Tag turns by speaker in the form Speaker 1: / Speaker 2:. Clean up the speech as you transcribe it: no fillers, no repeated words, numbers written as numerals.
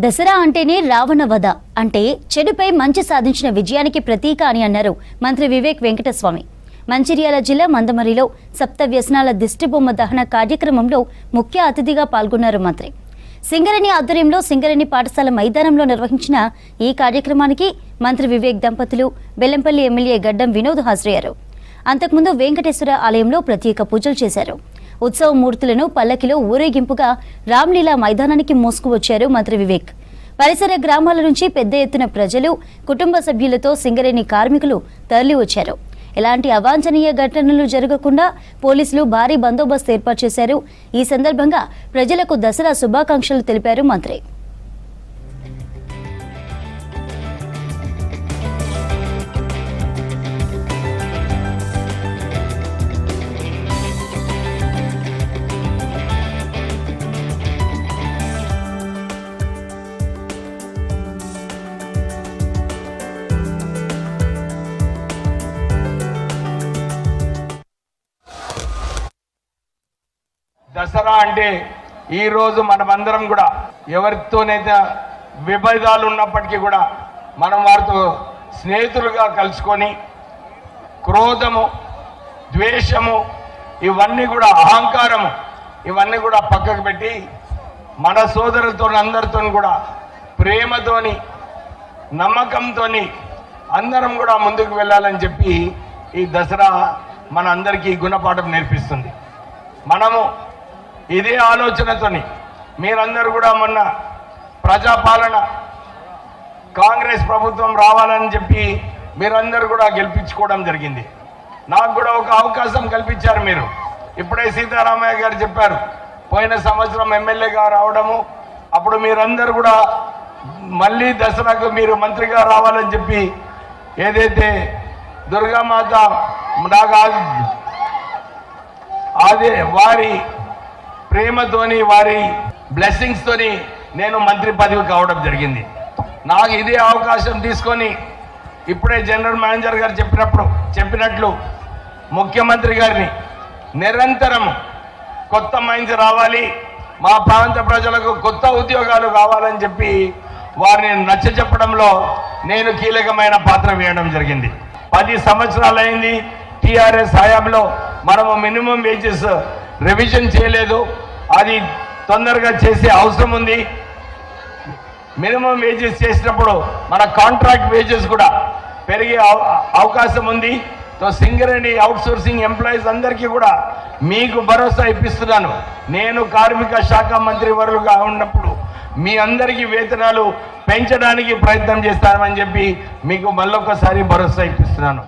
Speaker 1: దసరా అంటేనే రావణ వధ అంటే చెడుపై మంచి సాధించిన విజయానికి ప్రతీక అని అన్నారు మంత్రి వివేక్ వెంకటస్వామి. మంచిర్యాల జిల్లా మందమరిలో సప్త వ్యసనాల దిష్టిబొమ్మ దహన కార్యక్రమంలో ముఖ్య అతిథిగా పాల్గొన్నారు మంత్రి. సింగరేణి ఆధ్వర్యంలో సింగరేణి పాఠశాల మైదానంలో నిర్వహించిన ఈ కార్యక్రమానికి మంత్రి వివేక్ దంపతులు, బెల్లంపల్లి ఎమ్మెల్యే గడ్డం వినోద్ హాజరయ్యారు. అంతకుముందు వెంకటేశ్వర ఆలయంలో ప్రత్యేక పూజలు చేశారు. ఉత్సవ మూర్తులను పల్లకిలో ఊరేగింపుగా రామ్లీలా మైదానానికి మోసుకువచ్చారు మంత్రి వివేక్. పరిసర గ్రామాల నుంచి పెద్ద ఎత్తున ప్రజలు, కుటుంబ సభ్యులతో సింగరేణి కార్మికులు తరలి వచ్చారు. ఎలాంటి అవాంఛనీయ ఘటనలు జరగకుండా పోలీసులు భారీ బందోబస్తు ఏర్పాటు చేశారు. ఈ సందర్భంగా ప్రజలకు దసరా శుభాకాంక్షలు తెలిపారు మంత్రి.
Speaker 2: దసరా అంటే ఈరోజు మనమందరం కూడా ఎవరితోనైతే విభేదాలు ఉన్నప్పటికీ కూడా మనం వారితో స్నేహితులుగా కలుసుకొని క్రోధము, ద్వేషము, ఇవన్నీ కూడా అహంకారము, ఇవన్నీ కూడా పక్కకు పెట్టి మన సోదరులతో అందరితో కూడా ప్రేమతోని, నమ్మకంతోని అందరం కూడా ముందుకు వెళ్ళాలని చెప్పి ఈ దసరా మన అందరికీ గుణపాఠం నేర్పిస్తుంది. మనము ఇదే ఆలోచనతోని మీరందరూ కూడా మొన్న ప్రజాపాలన కాంగ్రెస్ ప్రభుత్వం రావాలని చెప్పి మీరందరూ కూడా గెలిపించుకోవడం జరిగింది. నాకు కూడా ఒక అవకాశం కల్పించారు మీరు. ఇప్పుడే సీతారామయ్య గారు చెప్పారు, పోయిన సంవత్సరం ఎమ్మెల్యేగా రావడము, అప్పుడు మీరందరూ కూడా మళ్ళీ దసరాకు మీరు మంత్రిగా రావాలని చెప్పి ఏదైతే దుర్గామాత నాకు అదే వారి ప్రేమతోని, వారి బ్లెస్సింగ్స్ తోని నేను మంత్రి పదవి కావడం జరిగింది. నాకు ఇదే అవకాశం తీసుకొని ఇప్పుడే జనరల్ మేనేజర్ గారు చెప్పినట్లు ముఖ్యమంత్రి గారిని నిరంతరం కొత్త మైండ్స్ రావాలి, మా ప్రాంత ప్రజలకు కొత్త ఉద్యోగాలు కావాలని చెప్పి వారిని నచ్చచెప్పడంలో నేను కీలకమైన పాత్ర వేయడం జరిగింది. 10 సంవత్సరాలైంది టీఆర్ఎస్ హయాంలో మనము మినిమం వేజెస్ రివిజన్ చేయలేదు. అది తొందరగా చేసే అవసరం ఉంది. మినిమం వేజెస్ చేసినప్పుడు మన కాంట్రాక్ట్ వేజెస్ కూడా పెరిగే అవకాశం ఉంది. సింగరేణి అవుట్సోర్సింగ్ ఎంప్లాయీస్ అందరికీ కూడా మీకు భరోసా ఇప్పిస్తున్నాను. నేను కార్మిక శాఖ మంత్రి వర్యులుగా ఉన్నప్పుడు మీ అందరికీ వేతనాలు పెంచడానికి ప్రయత్నం చేస్తానని చెప్పి మీకు మళ్ళొకసారి భరోసా ఇప్పిస్తున్నాను.